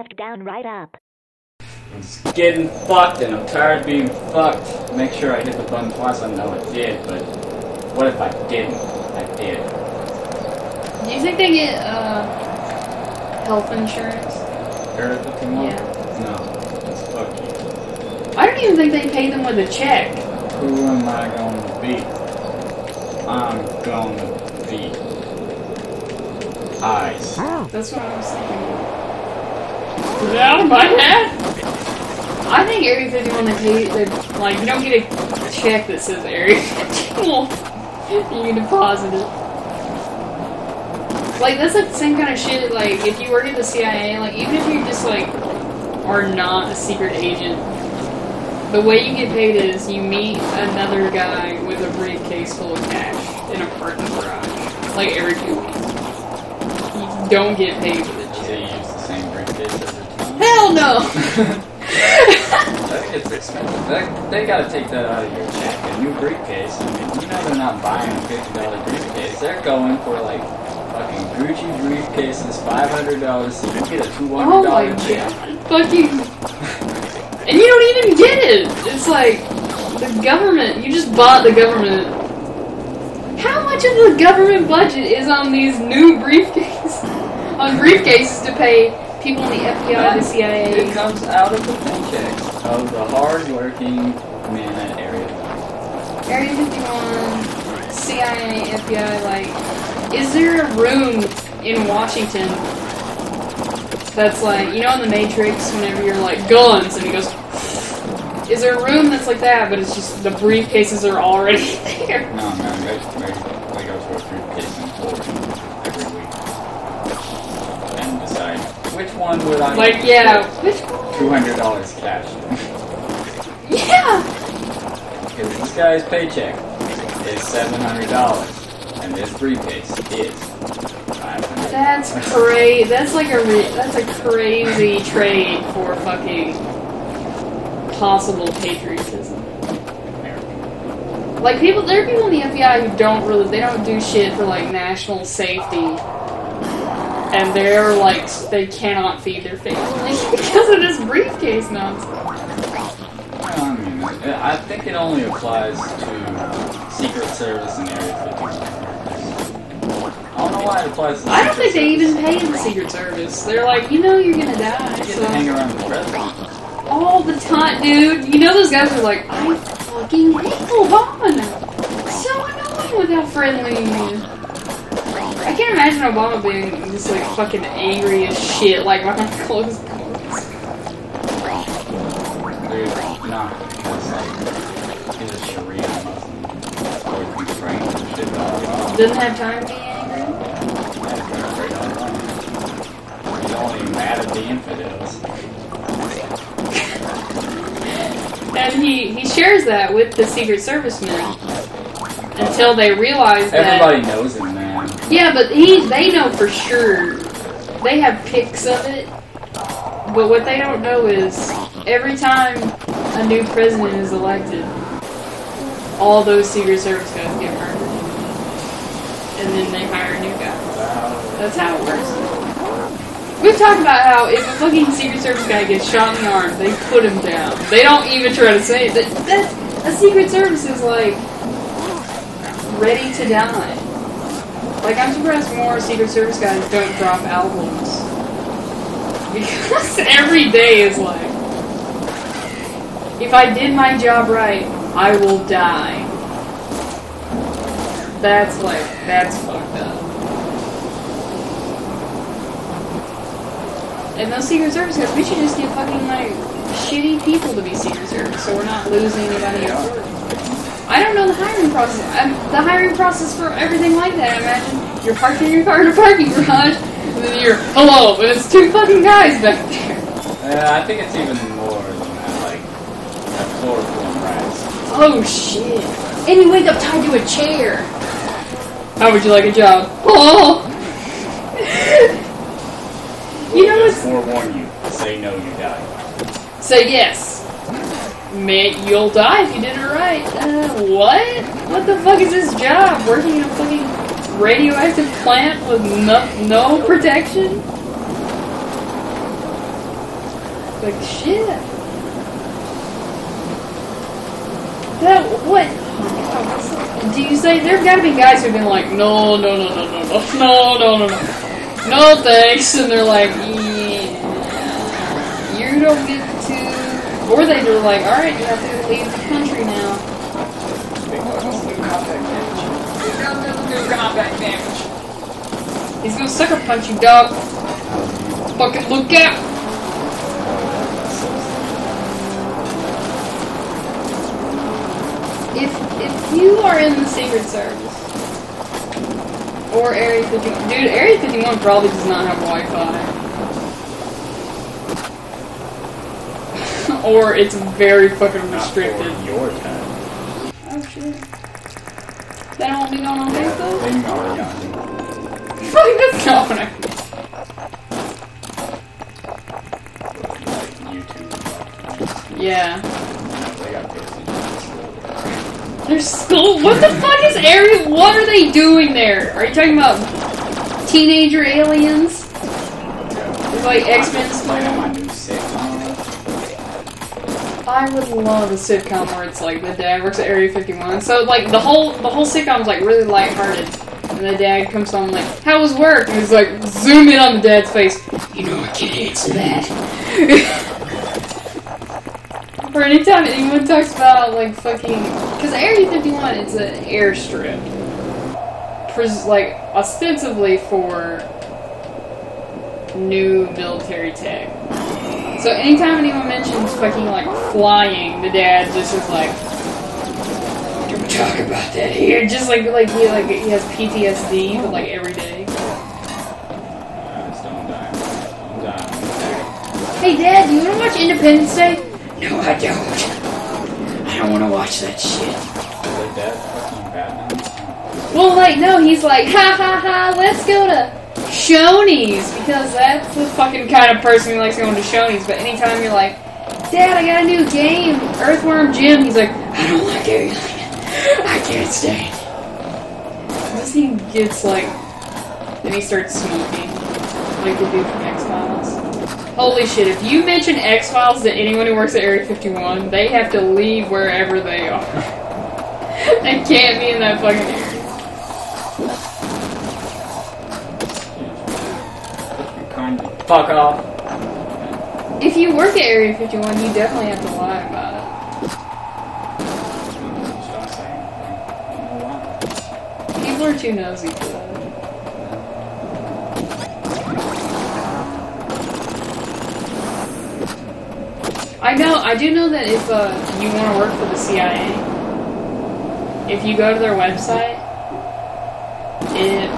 left, down, right, up. I'm just getting fucked and I'm tired of being fucked. Make sure I hit the button twice. I know it did, but what if I didn't? I did. Do you think they get health insurance? Yeah. No. It's fuck you. I don't even think they pay them with a check. Who am I gonna be? I'm gonna be Ice. That's what I was thinking. Get out of my head! I think Area 51 they like, you don't get a check that says Area 51. You deposit it. Like, that's like the same kind of shit, like, if you work at the CIA, like, even if you just, like, are not a secret agent, the way you get paid is you meet another guy with a briefcase full of cash in a parking garage, like, every 2 weeks. You don't get paid with a check. Do they use the same briefcase every time? Hell no! That gets expensive. They gotta take that out of your check. A new briefcase, I mean, you know they're not buying a $50 briefcase. They're going for, like, fucking Gucci briefcases, $500, so you get a $200 check. Fucking... And you don't even get it! It's like, the government, you just bought the government. How much of the government budget is on these new briefcases? On briefcases to pay people in the FBI, the CIA? It comes out of the paychecks of the hard-working men at Area 51. Area 51, CIA, FBI, like, is there a room in Washington that's like, you know in the Matrix, whenever you're like, guns, and he goes, is there a room that's like that, but it's just, the briefcases are already there? No, man, they go to a briefcase and hold every week. And decide, which one would I like, yeah, which one? $200 cash. Yeah! Because this guy's paycheck is $700, and this briefcase is $500. That's crazy. That's like that's a crazy trade for fucking possible patriotism. Like there are people in the FBI who they don't do shit for like national safety, and they're like they cannot feed their family because of this briefcase nonsense. I mean, I think it only applies to Secret Service and Area 51. I don't know why it applies to I don't think they even pay the Secret Service. They're like, you know you're gonna die. You get to hang around the president. All the time, dude. You know those guys are like, I fucking hate Obama now. So annoying with how friendly he is. I can't imagine Obama being just like fucking angry as shit, like behind closed doors. Dude, not because like he's a Sharia Muslim. Or he's praying and shit all along. Doesn't have time to be angry. He's only mad at the infidels. And he shares that with the Secret Service men until they realize that everybody knows him, man. Yeah, but they know for sure. They have pics of it. But what they don't know is every time a new president is elected, all those Secret Service guys get murdered. And then they hire a new guy. That's how it works. We've talked about how if a fucking Secret Service guy gets shot in the arm, they put him down. They don't even try to say it. A Secret Service is like ready to die. Like, I'm surprised more Secret Service guys don't drop albums. Because every day is like, if I did my job right, I will die. That's fucked up. And those Secret Service guys, we should just get fucking, like, shitty people to be Secret Service so we're not losing anybody else. I don't know the hiring process. The hiring process for everything like that, I imagine you're parking your car in a parking garage, and then you're, hello, and it's two fucking guys back there. Yeah, I think it's even more than that, like, a chloroform rats. Oh, shit. And you wake up tied to a chair. How would you like a job? Oh! You know what's... forewarn you. Say no, you die. Say yes. Man, you'll die if you did it right. What? What the fuck is this job? Working in a fucking radioactive plant with no protection? Like, shit. That, what? Do you say, there've gotta be guys who've been like, no, thanks, and they're like, yeah, you don't get to, or they're like, alright, you have to leave the country now. He's gonna sucker punch you, dog. Fucking look out! If you are in the Secret Service or Area 51, dude, Area 51 probably does not have Wi-Fi, or it's very fucking restricted. Not for your time. Oh shit! That won't be going on Facebook. They know what Fuck, that's not what I mean. like YouTube. Yeah. They got busy. There's school. What the fuck is Area? What are they doing there? Are you talking about teenager aliens? Like X-Men Playing my school? new sitcom. I would love a sitcom where it's like the dad works at Area 51. So like the whole sitcom's like really lighthearted. And the dad comes on like, how was work? And he's like, zoom in on the dad's face. You know I can't answer that. Or anytime anyone talks about like fucking, because Area 51 is an airstrip, like ostensibly for new military tech. So anytime anyone mentions fucking like flying, the dad just is like, don't talk about that here. Just like he has PTSD, but like every day. Don't die. Hey Dad, do you want to watch Independence Day? No, I don't. I don't want to watch that shit. Is that dad fucking Batman? Well, like, no, he's like, ha ha ha, let's go to Shoney's, because that's the fucking kind of person who likes going to Shoney's. But anytime you're like, Dad, I got a new game, Earthworm Jim, he's like, I don't like alien. I can't stand it. This he gets like, then he starts smoking, like the dude from X-Files. Holy shit, if you mention X-Files to anyone who works at Area 51, they have to leave wherever they are. They can't be in that fucking area. Fuck off. If you work at Area 51, you definitely have to lie about it. People are too nosy for that. I do know that if you want to work for the CIA, if you go to their website, it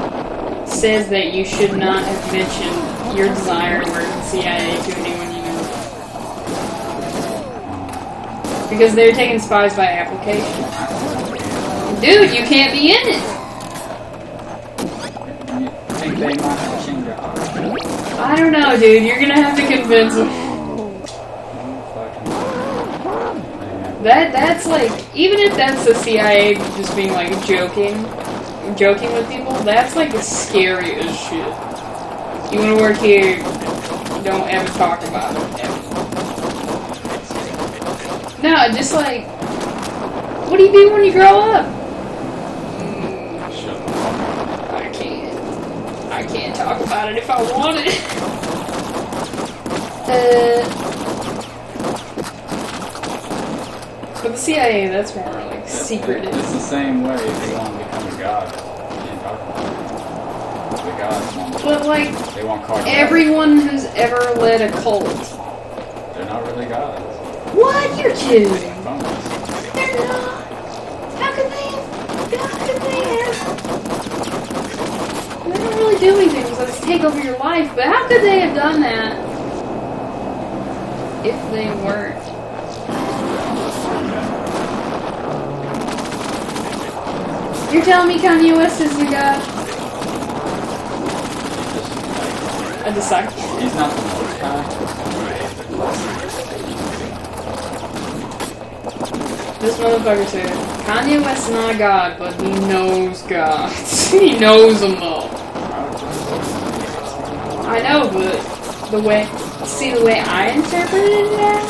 says that you should not have mentioned your desire to work for the CIA to anyone you know. Because they're taking spies by application. Dude, you can't be in it! You think they might have changed your heart? I don't know, dude. You're gonna have to convince them. That's like, even if that's the CIA just being like joking with people, that's like scary as shit. You wanna work here, don't ever talk about it, ever. No, just like, what do you do when you grow up? I can't talk about it if I want it. But the CIA, that's more like secretive. It's the same way if you want to become a god. You can't talk about it. The gods want to. But like, They want cards. everyone who's ever led a cult. They're not really gods. What? You're kidding. They're fungus. They're not. How could they have? They don't really do anything besides take over your life, but how could they have done that if they weren't? You're telling me Kanye West is the god? A disciple. He's not the most high. This motherfucker said, Kanye West is not a god, but he knows gods. He knows them all. I know, but the way See, the way I interpreted it now?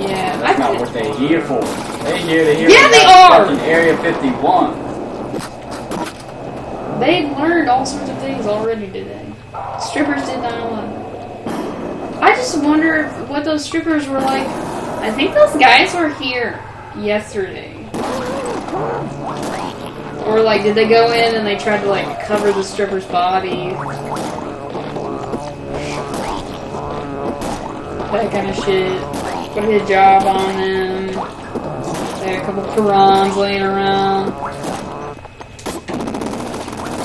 Yeah, That's not what they're here for. They're here to hear they about are! fucking Area 51. They learned all sorts of things already today. Strippers did 9/11. I just wonder what those strippers were like. I think those guys were here yesterday. Or like, did they go in and they tried to like cover the stripper's body? That kind of shit. Put a job on them. They had a couple Qurans laying around.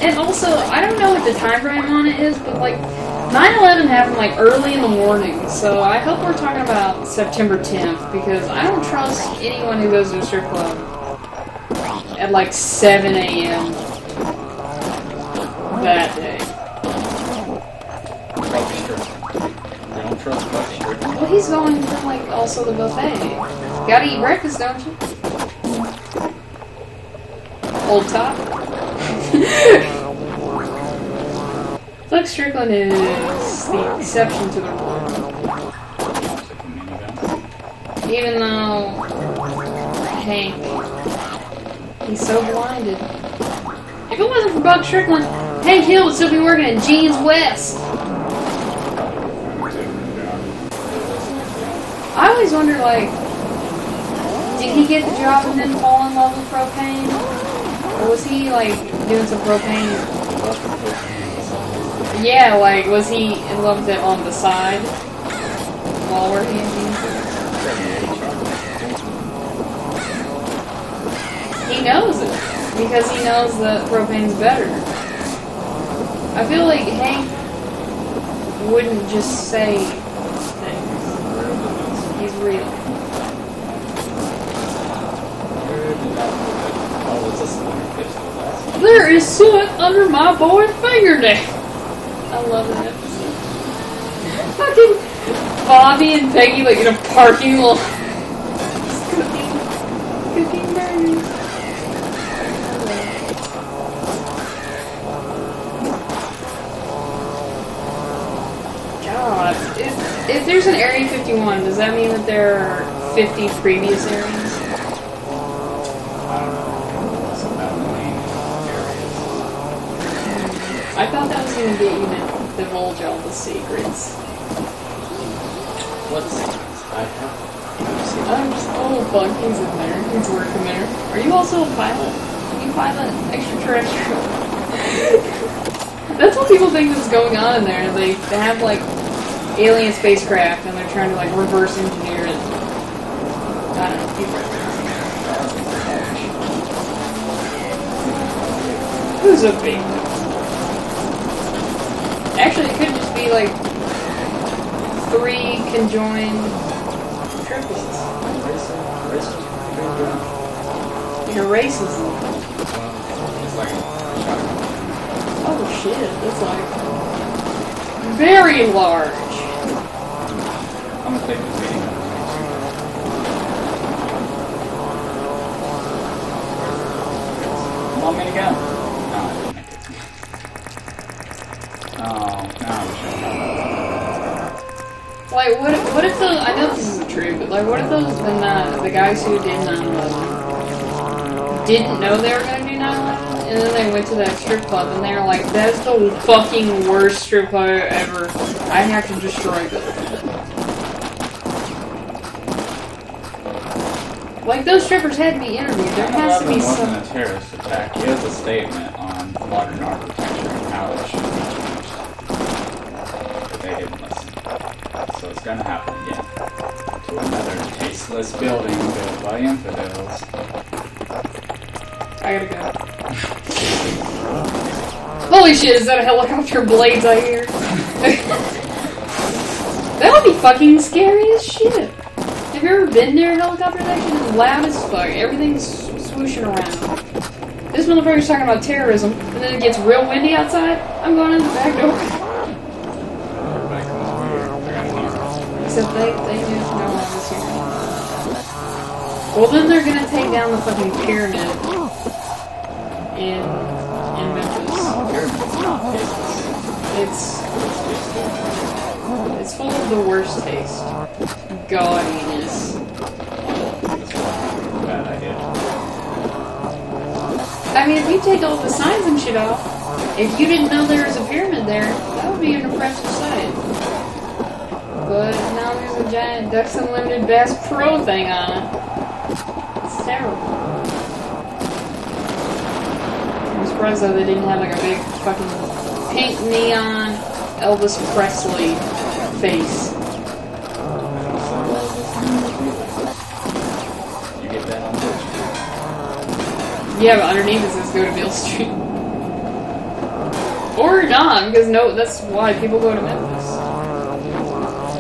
And also, I don't know what the time frame on it is, but like 9/11 happened like early in the morning, so I hope we're talking about September 10th, because I don't trust anyone who goes to a strip club at like 7 a.m. that day. I don't trust fucking strippers. Well, he's going for like also the buffet. Gotta eat breakfast, don't you? Old top. Flex Strickland is the exception to the rule. Even though Hank, he's so blinded. If it wasn't for Buck Strickland, Hank Hill would still be working at Jeans West. I always wonder, like, did he get the job and then fall in love with propane? Or was he, like, doing some propane? Yeah, like, was he in love with it on the side while working at Jeans? He knows it, because he knows that propane's better. I feel like Hank wouldn't just say things. He's real. There is soot under my boy's fingernail. I love that episode. Fucking Bobby and Peggy like in a parking lot. Cooking burgers. God, if there's an Area 51, does that mean that there are 50 previous areas? I thought that was going to be even divulge all the secrets. What secrets? Oh fuck, he's in there. He's working there. Are you also a pilot? You pilot extraterrestrial? That's what people think is going on in there. They have like alien spacecraft and they're trying to like reverse engineer it. I don't know. Who's a big? Actually, it could just be like 3 conjoined triples. It erases them. Oh shit, that's like very large. I'm gonna take this meeting. Want me to go? No, I didn't make it. Oh, no, Like, what if the, I know this isn't true, but like, what if those, the guys who did 9/11 didn't know they were gonna do 9/11, and then they went to that strip club, and they were like, that's the fucking worst strip club ever, I have to destroy them. Like, those strippers had to be interviewed, there has to be some... It wasn't a terrorist attack, it was a statement on modern architecture and how it should be changed. But they didn't listen. So it's gonna happen again. To another tasteless building built by infidels. I gotta go. Holy shit, is that a helicopter blades I hear? That would be fucking scary as shit. Have you ever been near a helicopter? That shit is loud as fuck. Everything's swooshing around. This motherfucker's talking about terrorism, and then it gets real windy outside. I'm going in the back door. Except they knew no one was here. Well, then they're gonna take down the fucking pyramid in Memphis. It's full of the worst taste. Gaudiness. Bad idea. I mean, if you take all the signs and shit off, if you didn't know there was a pyramid there, that would be an impressive sight. But now there's a giant Ducks Unlimited Bass Pro thing on it. It's terrible. I'm surprised though they didn't have like a big fucking pink neon Elvis Presley face. You get that on Twitch. Yeah, but underneath it says go to Beale Street. Or not, because no, that's why people go to Memphis.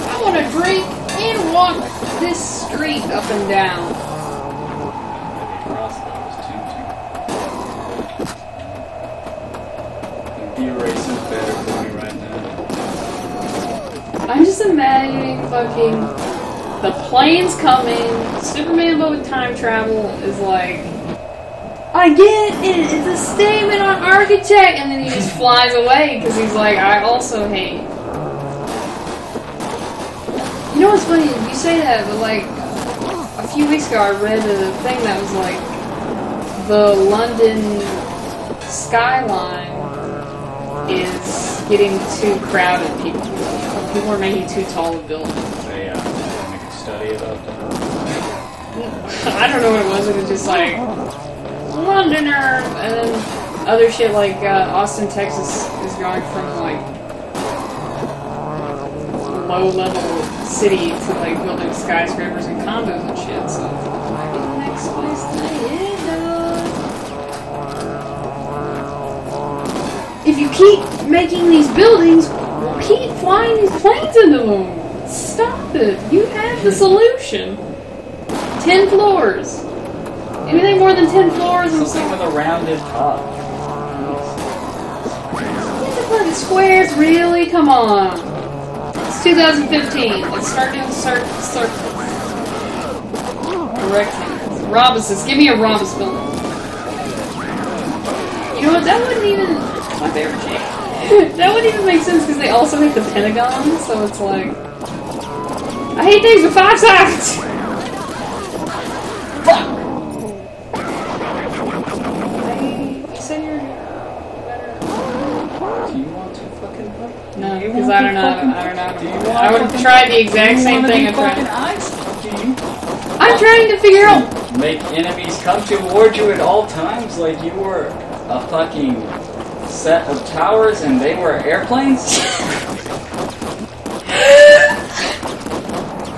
I want to drink and walk this street up and down. D-Racer's better for me right now. I'm just imagining fucking the plane's coming, Superman but with time travel is like, I get it, it's a statement on architect, and then he just flies away because he's like, I also hate. You know what's funny? You say that, but like a few weeks ago I read a thing that was like the London skyline is getting too crowded. People are making too tall of buildings. They make a study about that. I don't know what it was. It was just like Londoner, and then other shit like Austin, Texas is going from like low-level city to like building skyscrapers and condos and shit. So might be the next place to hit. If you keep making these buildings, we'll keep flying these planes into them. Stop it. You have the solution. 10 floors. Anything more than 10 floors and something with a rounded top. Get the fucking squares, really? Come on. It's 2015. Let's start doing circles. Rectangles. Rhombuses. Give me a rhombus building. You know what? That wouldn't even... My favorite shape. That wouldn't even make sense because they also make the pentagon, so it's like... I hate things with 5 sides! Fuck! You said you're better... Do you want to fucking... No, because I don't know. I would have tried the exact same thing I tried. I'm trying to figure out... Make enemies come toward you at all times like you were a fucking... set of towers and they were airplanes?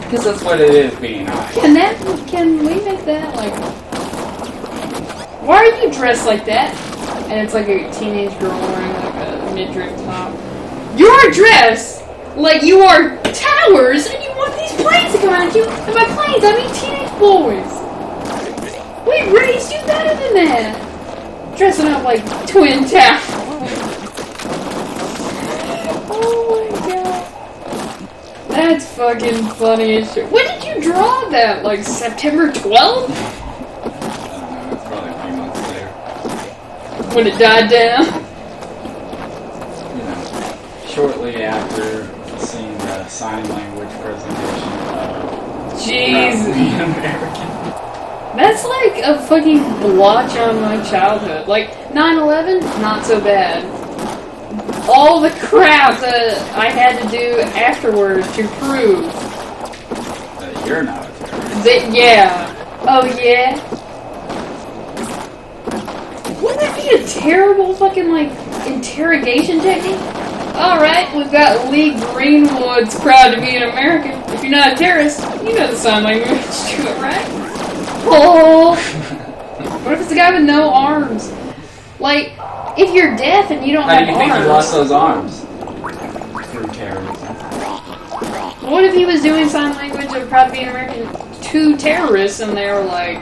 Because that's what it is being I. Can we make that like... Why are you dressed like that? And it's like a teenage girl wearing like a midriff top. You're dressed like you are towers and you want these planes to come at you. And by planes I mean teenage boys. We raised you better than that. Dressing up like Twin Towers. Oh my god. That's fucking funny as shit. When did you draw that? Like September 12th? It's probably a few months later. When it died down? You know, shortly after seeing the sign language presentation of Jeez. the American. That's like a fucking blotch on my childhood. Like, 9/11, not so bad. All the crap that I had to do afterwards to prove That you're not a terrorist. that, yeah. Oh, yeah? Wouldn't that be a terrible fucking, like, interrogation technique? Alright, we've got Lee Greenwood's proud to be an American. If you're not a terrorist, you know the sign language to it, right? Oh! What if it's a guy with no arms? Like, if you're deaf and you don't How have do you think arms... he lost those arms? Through terrorism. What if he was doing sign language of proud to be an American to terrorists and they were like,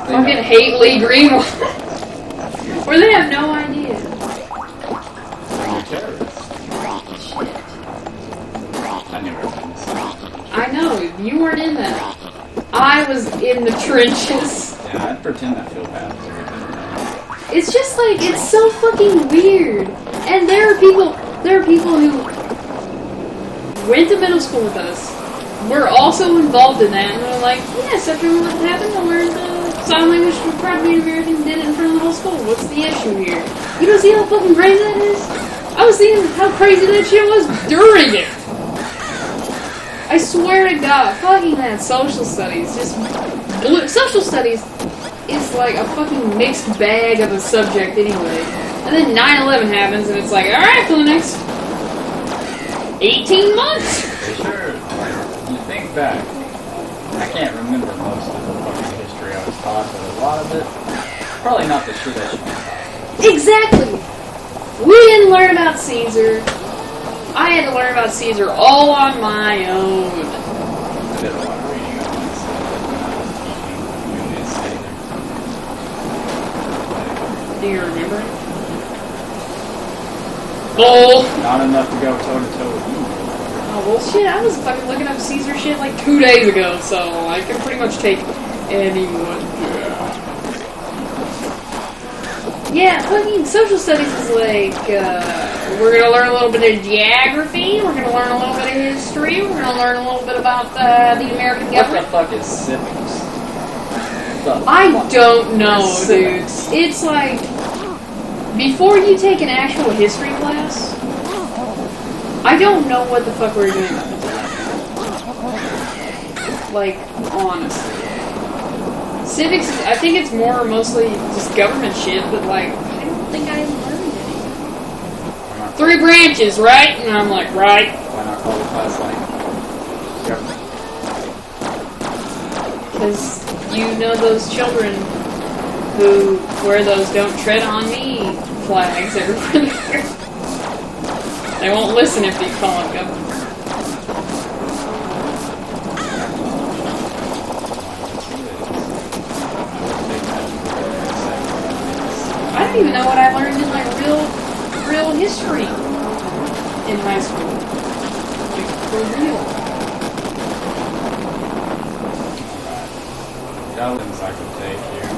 fucking hate Lee Greenwood? Or they have no idea. You're a terrorist. Shit. I never done this. I know, you weren't in that. I was in the trenches. Yeah, I'd pretend I feel bad for you. It's just like, it's so fucking weird. And there are people who went to middle school with us, were also involved in that, and they're like, yes, after what happened, I learned sign language from Native Americans and did it in front of the whole school. What's the issue here? You don't see how fucking crazy that is? I was seeing how crazy that shit was during it. I swear to God, fucking that social studies just blew. Social studies is like a fucking mixed bag of a subject anyway. And then 9/11 happens, and it's like, alright, for the next 18 months. For sure. You think back. I can't remember most of the fucking history I was taught, but a lot of it, probably not the shit I should be taught. Exactly. We didn't learn about Caesar. I had to learn about Caesar all on my own. I did a lot of reading on it, so when I was teaching Caesar. Do you remember it? Oh! Not enough to go toe to toe with you. Oh, well, shit, I was fucking looking up Caesar shit like 2 days ago, so I can pretty much take anyone. Yeah, fucking social studies is like, we're gonna learn a little bit of geography, we're gonna learn a little bit of history, we're gonna learn a little bit about the American government. What the fuck is civics? I don't know, dude. It's like, before you take an actual history class, I don't know what the fuck we're doing up until that. Like, honestly. Civics, I think it's more mostly just government shit, but like, I don't think I learned anything. 3 branches, right? And I'm like, right. Why not call the class like government? Because you know those children who wear those "Don't Tread on Me" flags everywhere there. They won't listen if you call it government. I don't even know what I learned in like real history in high school. Like, for real. That was encyclopedia here.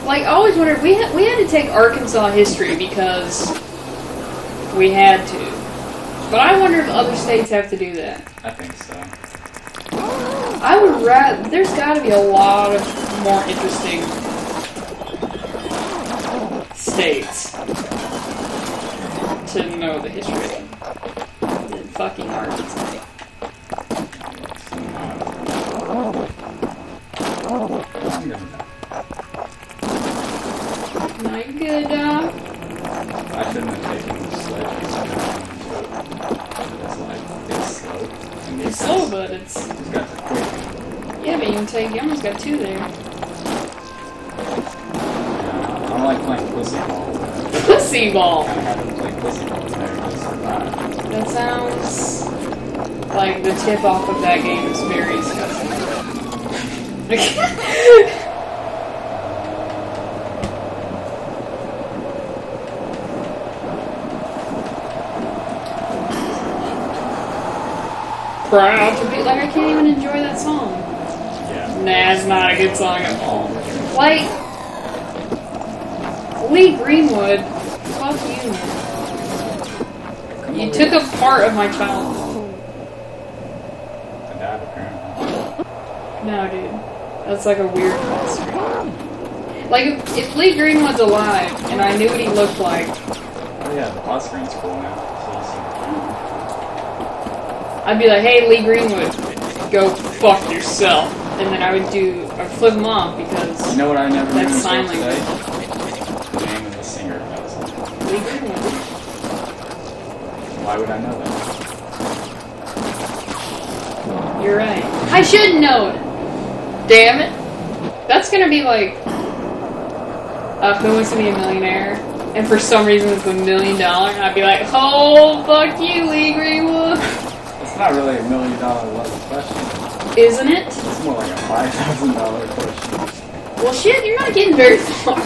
Like, I always wondered, we had to take Arkansas history because we had to. But I wonder if other states have to do that. I think so. I would rather, there's got to be a lot of more interesting states to know the history than fucking Arkansas. No, you're good, dog. I shouldn't have taken the sledge it's like this slow. It's slow, but it's got the quick. yeah, but you almost got 2 there. I don't like playing pussy ball. Pussy ball. I kind of had to play pussy ball there to survive. That sounds like the tip off of that game is very disgusting. Proud to be like, I can't even enjoy that song. Yeah. Nah, it's not a good song at all. Like, Lee Greenwood, fuck you, man. You took a part of my childhood. The dad, apparently. No, dude. That's like a weird mystery. Like, if Lee Greenwood's alive, and I knew what he looked like... Oh yeah, the pause screen's cool now. So you see the camera. I'd be like, hey, Lee Greenwood, go fuck yourself. And then I would flip him off because... You know what I never knew that's sign until language. today? The name of the singer of that song. Lee Greenwood. Why would I know that? You're right. I should know it. Damn it. That's gonna be like... Who Wants to Be a Millionaire? And for some reason it's $1 million. And I'd be like, oh, fuck you, Lee Greenwood. It's not really $1 million level question. Isn't it? It's more like a $5,000 question. Well, shit, you're not getting very far.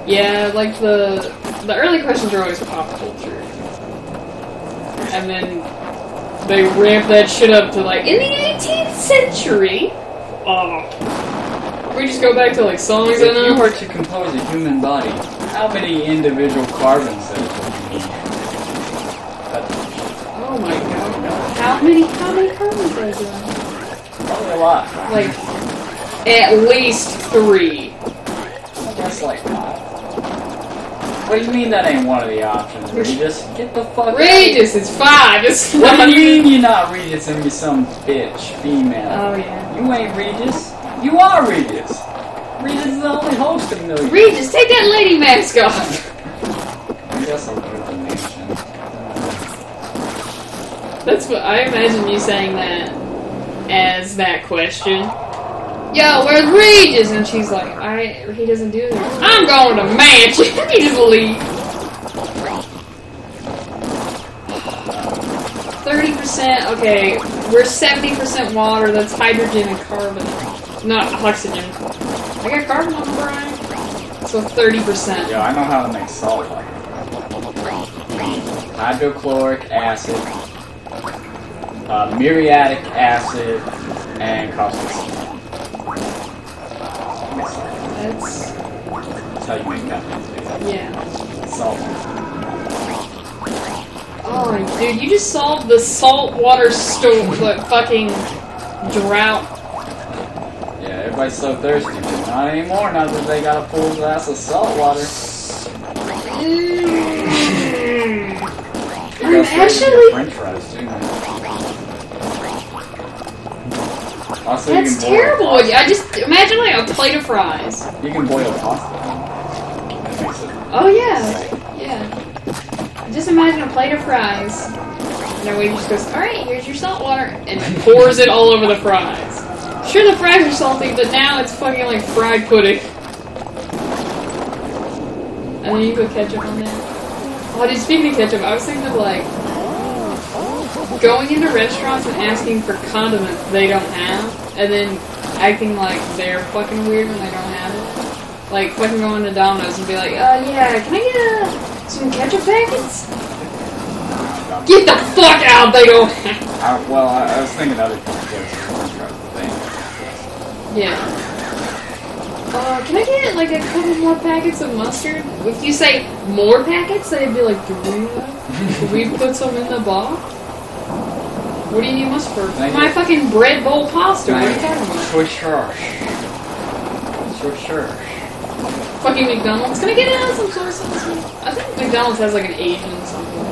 Yeah, like the early questions are always pop culture. And then they ramp that shit up to like, in the 18th century, we just go back to like songs If and you were to compose a human body, how many individual carbon cells you need. Oh my god. How many carbon cells are there? Probably a lot. Like, at least 3. That's like 5. What do you mean that ain't one of the options, Regis? Get the fuck out. Regis is 5. It's What do you mean you're not Regis and you're some bitch female? Oh yeah. You ain't Regis. You are Regis. Regis is the only host of millions. Regis, take that lady mask off. I guess I'll go to the mansion. That's what I imagine you saying that as that question. Yo, where's Regis? And she's like, he doesn't do that. I'm going to mansion. He just leave. 30%. Okay, we're 70% water. That's hydrogen and carbon, not oxygen. I got carbon on the brain. So 30%. Yo, I know how to make salt water. Hydrochloric acid, muriatic acid, and caustic soda. That's how you make nothing. Yeah. Salt. Oh, dude, you just solved the saltwater fucking drought. Yeah, everybody's so thirsty, but not anymore now that they got a full glass of salt water. Actually, French fries too. Also, that's terrible. I just imagine like a plate of fries. You can boil pasta. That makes it. Oh yeah, yeah. Just imagine a plate of fries. And then we just goes, all right, here's your salt water, and then pours it all over the fries. Sure, the fries are salty, but now it's fucking like fried pudding. And then you put ketchup on there. Oh, dude, speaking of ketchup, I was thinking of like going into restaurants and asking for condiments they don't have, and then acting like they're fucking weird when they don't have it. Like fucking going to Domino's and be like, yeah, can I get some ketchup packets? Get the fuck out! They don't have. I was thinking other places. Yeah. Can I get like a couple more packets of mustard? If you say more packets, they'd be like, do we put some in the box? What do you need mustard for? My fucking bread bowl pasta. What are you talking about? Sure. Fucking McDonald's. Can I get some soy sauce? I think McDonald's has like an Asian something.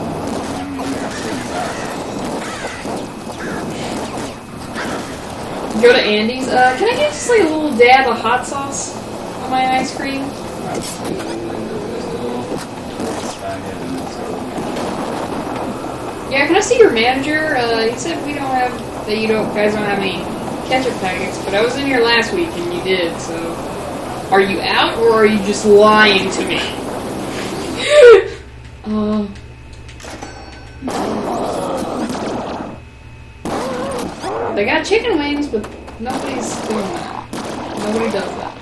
Go to Andy's. Can I get just like a little dab of hot sauce on my ice cream? Yeah, can I see your manager? He said we don't have guys don't have any ketchup packets, but I was in here last week and you did. So, are you out or are you just lying to me? They got chicken wings, but nobody's doing that. Nobody does that.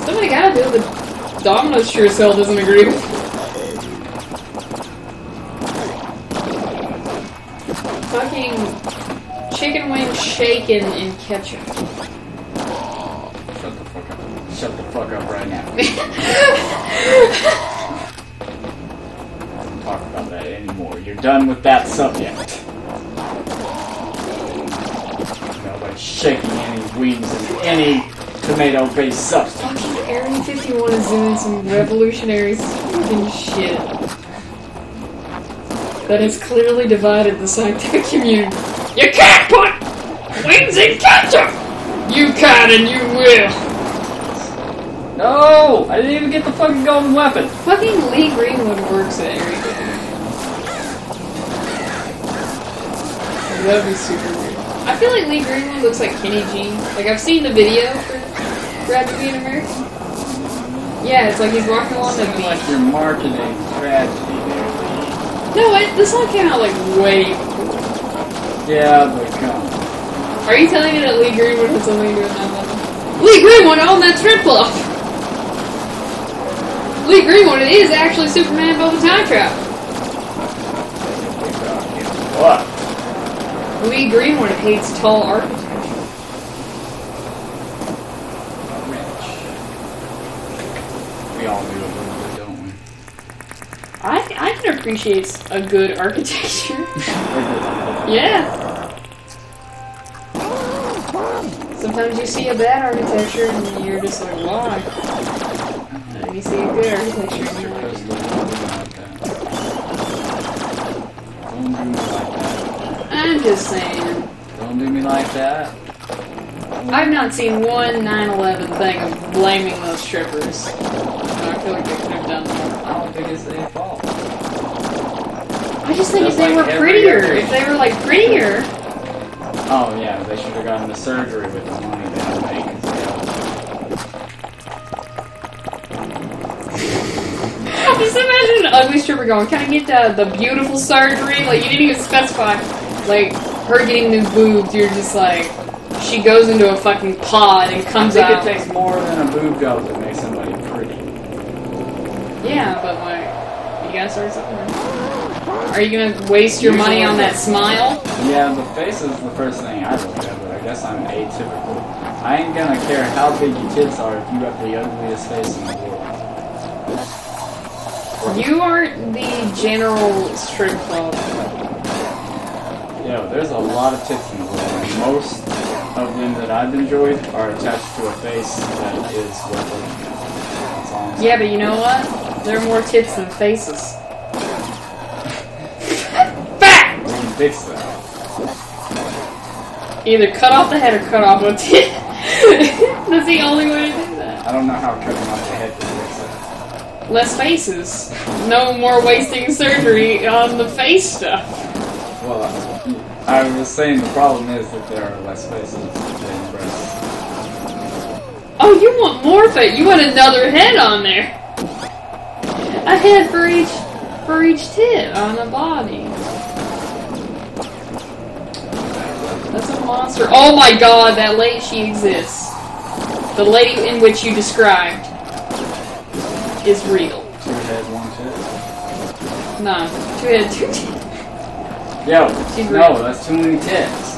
Somebody gotta do it. The Domino's sure as hell doesn't agree with it. Fucking chicken wings shaken in ketchup. Shut the fuck up right now. Don't talk about that anymore. You're done with that subject. Nobody's shaking any wings in any tomato-based substance. Fucking Area 51 is doing some revolutionary fucking shit that has clearly divided the scientific community. You can't put wings in ketchup! You can and you will! No! I didn't even get the fucking golden weapon! Fucking Lee Greenwood works at Area 51. That would be super weird. I feel like Lee Greenwood looks like Kenny G. Like, I've seen the video for Grad to Be an American. Yeah, it's like he's walking along the beach. Like you're marketing tragedy there, Lee. No, the song came out like way before. Yeah, but come on. Are you telling me that Lee Greenwood had something to do with 9/11? Lee Greenwood owned that strip club! Lee Greenwood is actually Superman above the time travel. What? Lee Greenwood hates tall architecture. We all do a little bit, don't we? appreciates a good architecture. Yeah. Sometimes you see a bad architecture and you're just like, why? And you see a good architecture and you're like, don't do me like that. I'm just saying. Don't do me like that. I've not seen one 9/11 thing of blaming those strippers. So I feel like they could have done more. I don't think it's their fault. I just think That's if they like were every prettier, other- if they were like prettier. Oh yeah, they should have gotten the surgery with the money they don't make. Just imagine an ugly stripper going, "Can I get the beautiful surgery?" Like you didn't even specify, like her getting new boobs. You're just like, she goes into a fucking pod and I comes think out. it takes more than a boob job to make somebody pretty. Yeah, but like, you gotta start somewhere. Are you gonna waste your money on that smile? Yeah, the face is the first thing I look at, but I guess I'm atypical. I ain't gonna care how big your tits are if you have the ugliest face in the world. You aren't the general strip club. Yo, there's a lot of tits in the world, and most of them that I've enjoyed are attached to a face that is worth looking at. That's all I'm saying. Yeah, but you know what? There are more tits than faces. Fact! We can fix that. Either cut off the head or cut off a tit. That's the only way to do that. I don't know how cutting off the head can fix that. Less faces. No more wasting surgery on the face stuff. Well, I was saying the problem is that there are less faces than breasts. Oh, you want more face? You want another head on there? A head for each tit on the body. That's a monster. Oh my god, that lady, she exists. The lady in which you described is real. 2 head, 1 tit. No, 2 head, 2 tits. Yo, She's no, real. that's too many tits.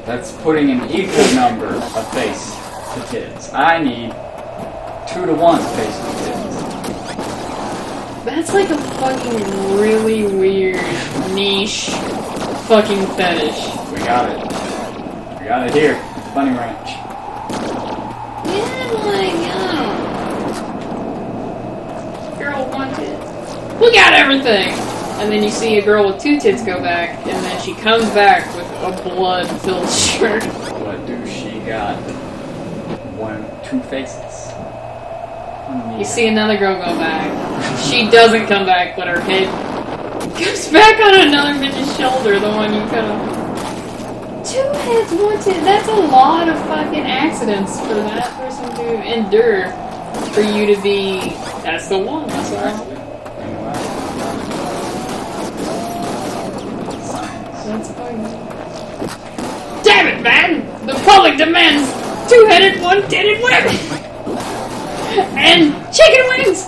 That's putting an equal number of face to tits. I need 2 to 1 face to tits. That's like a fucking really weird niche fucking fetish. We got it. We got it here. Bunny Ranch. Yeah, like, girl with 1 tit. We got everything! And then you see a girl with 2 tits go back, and then she comes back with a blood-filled shirt. What do she got? 2 faces. You see another girl go back. She doesn't come back, but her head goes back on another bitch's shoulder, the one you cut off. 2 heads, 1 tit. That's a lot of fucking accidents for that person to endure. For you to be, that's the one. That's the one. That's fine. Damn it, man! The public demands 2-headed, 1-titted women! And chicken wings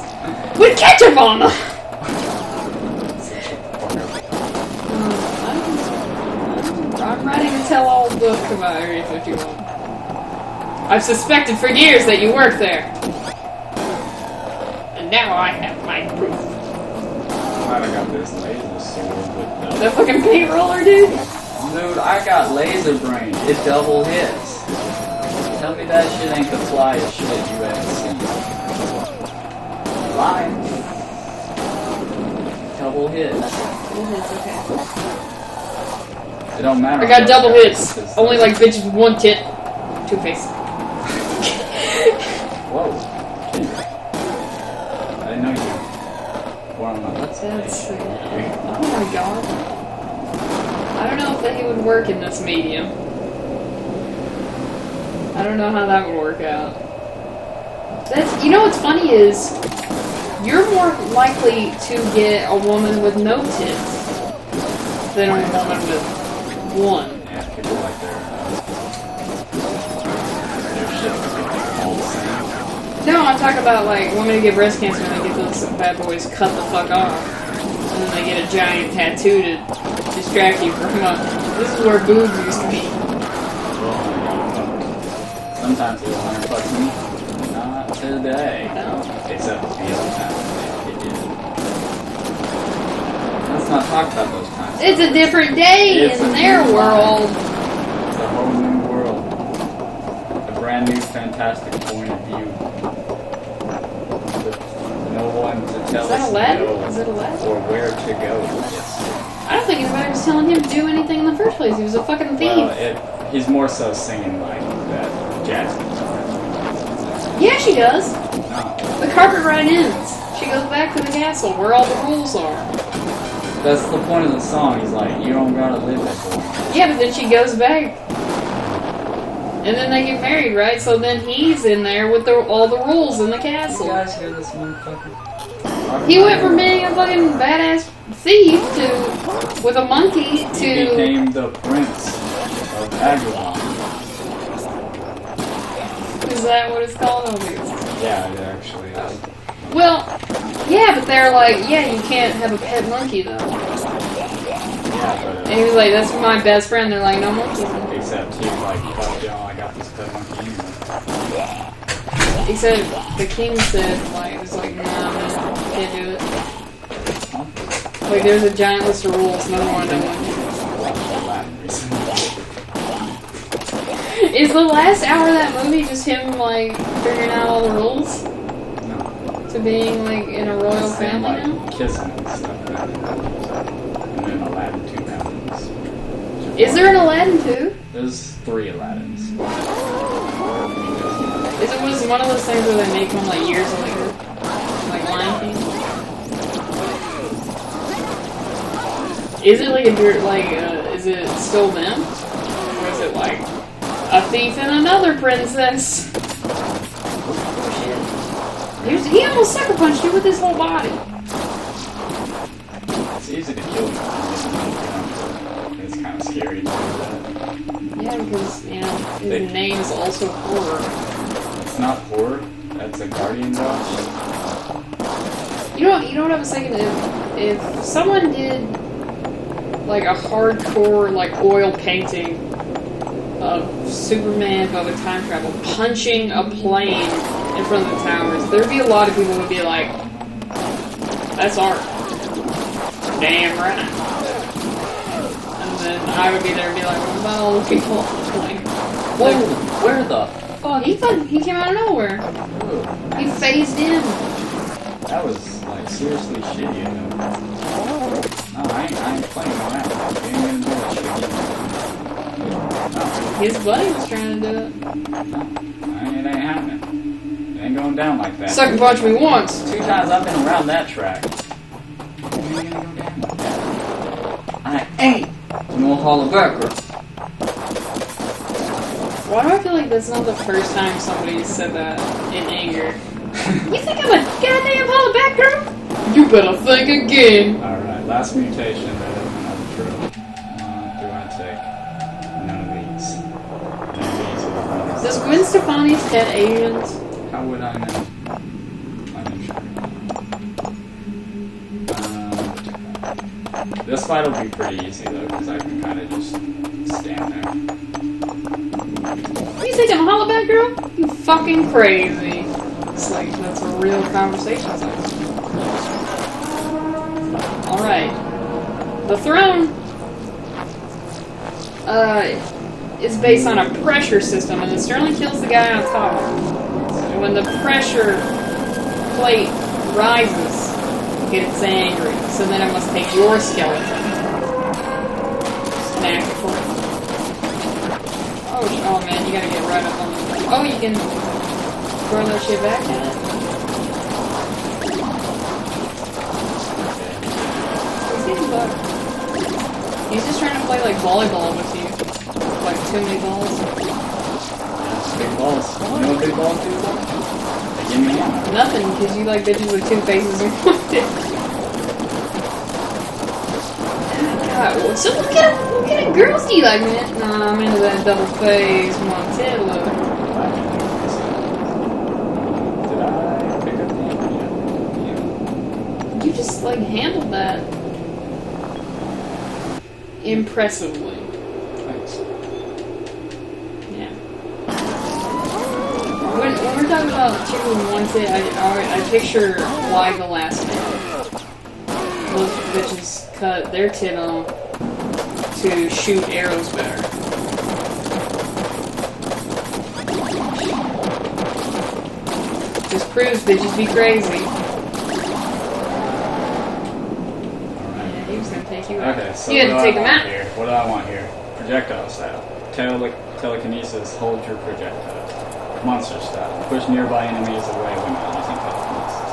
with ketchup on them! I'm writing a tell-all book about Area 51. I've suspected for years that you work there. And now I have my proof. Glad I got this laser sword with The fucking paint roller, dude? Dude, I got laser brain. It double hits. Tell me that shit ain't the flyest shit you ever seen. Lying. Double hits. Okay. It don't matter. I got double hits. Only like bitches with 1 tit, 2 faces. Whoa. I didn't know you were on my let's That's oh my god. I don't know if that would work in this medium. I don't know how that would work out. That's, you know what's funny is you're more likely to get a woman with no tits than a woman with 1. Yeah, people like their shit all the same. No, I'm talking about like women who get breast cancer and they get those bad boys cut the fuck off. And then they get a giant tattoo to distract you from this is where boobs used to be. Sometimes they'll fuck me. Not today. No. Except the other time they did. Let's not talk about those times. It's a different day in their world. It's a whole new world. A brand new, fantastic point of view. With no one to tell us no or where to go. I don't think anybody was telling him to do anything in the first place. He was a fucking thief. Well, he's more so singing like that jazz music. Yeah, she does. No. The carpet ride ends. She goes back to the castle where all the rules are. That's the point of the song. He's like, you don't gotta live it for me. Yeah, but then she goes back. And then they get married, right? So then he's in there with all the rules in the castle. You guys hear this motherfucker? He went from being a fucking badass thief with a monkey to... He became the prince of Aguilon. Is that what it's called? Yeah, it actually is. Well, yeah, but they're like, yeah, you can't have a pet monkey, though. Yeah, but... And he was like, that's my best friend. They're like, no monkeys. Except he was like, fuck y'all, I got this pet monkey anyway. Except the king said, like, it was like, nah, man, can't do it. Like, there's a giant list of rules, no more than one. Is the last hour of that movie just him, like, figuring out all the rules? No. To being, like, in a royal family like, now? kissing and stuff. And then Aladdin 2 happens. Is there an Aladdin 2? There's 3 Aladdins. Was one of those things where they make them, like, years later? Like Lion King? Is it like is it still them? Or is it like a thief and another princess? Oh shit. He almost sucker punched you with his whole body. It's easy to kill you. It's kind of scary to do that. Yeah, because, you know, his name is also Horror. It's not horror. That's a guardian dog. You know what I was thinking? If someone did like a hardcore like oil painting of Superman by the time travel punching a plane in front of the towers, there'd be a lot of people who would be like, "That's art." Damn right. And then I would be there and be like, "What about all the people?" Like, where the? He came out of nowhere. Ooh, He phased in. that was like seriously shitty. No, I ain't playing around. You ain't gonna do that shit. His buddy was trying to do it. No, it ain't happening. It ain't going down like that. Sucker punch me once. 2 times I've been around that track. It ain't gonna go down like that. I ain't no holobacker. Why do I feel like that's not the first time somebody said that in anger? You think I'm a goddamn hollaback girl? You better think again. Alright, last mutation that is another true. Do I take none of these? None of these. Does Gwen Stefani's pet Asians? How would I know? I'm not sure. This fight will be pretty easy though, because I can kind of just stand there. You think I'm a hollaback girl? You fucking crazy. It's like, that's a real conversation. Alright. The throne is based on a pressure system, and it certainly kills the guy on top. And when the pressure plate rises, it gets angry. So then it must take your skeleton. Snack it for it. Oh man, you gotta get right up on the... Oh, you can throw that shit back at it. It's getting better. He's just trying to play like volleyball with you. Like too many balls. Big balls. You know what big balls do? They give me one. Nothing, because you like bitches with 2 faces and 1 dick. God, so what kind of girls do you like, man? Nah, I'm into that double face Montella. Did I pick up the yeah. You just like handled that impressively. Thanks. Yeah. When we're talking about chicken with 1 tit, I picture why the last man. those bitches cut their tit off to shoot arrows better. Just proves bitches be crazy. Yeah, he was gonna take you out. Okay, so you had to take him out. Here? What do I want here? Projectile style. Telekinesis, hold your projectile. Monster style. Push nearby enemies away when not using telekinesis.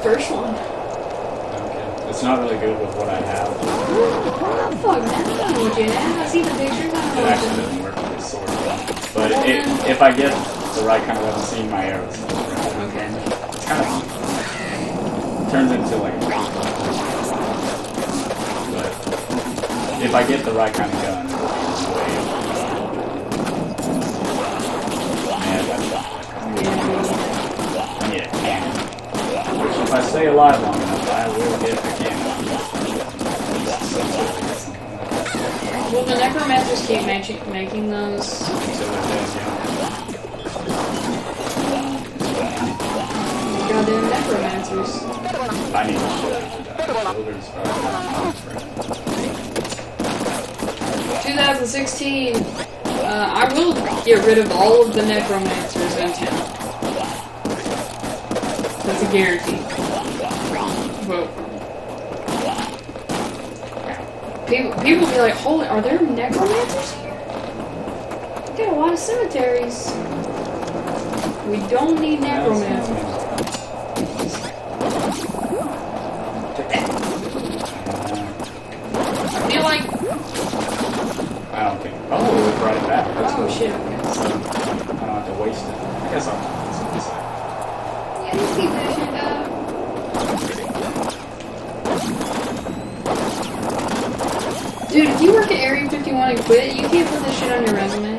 First one. Okay. It's not really good with what I have. Oh, fuck, man. I don't know what you have. I see the pictures. I It don't know actually what doesn't work with this sword. But if I get the right kind of weapon, seeing my arrows. Okay. It's kind of turns into like. But if I get the right kind of gun, it'll be way up. Yeah, cannon. Which if I stay alive long enough, I will get the cannon. Will the necromancers keep making those? Until they're dead, yeah. Goddamn necromancers. I need to show you that. Children's fire. 2016. I will get rid of all of the necromancers in town. That's a guarantee. Vote for me. People be like, holy, are there necromancers here? We got a lot of cemeteries. We don't need necromancers. I feel like... I don't think. Oh, we brought it back. That's Oh cool. shit, okay. So I don't have to waste it. I guess I'll put this aside. Yeah, just keep that shit up. Dude, if you work at Area 51 and quit, you can't put this shit on your resume.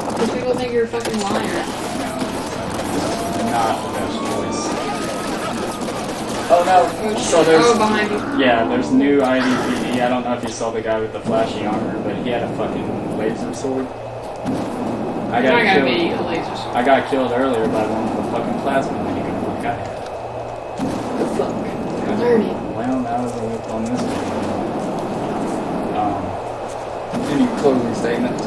Because people think you're a fucking liar. No, not the best choice. Oh no! So there's behind you. yeah, there's new IDPD. I don't know if you saw the guy with the flashy armor, but he had a fucking laser sword. I got killed. be a laser sword. I got killed earlier by one with a fucking plasma minigun. Like I had. The fuck? I'm learning. Well, that was a look on this video. Any closing statements?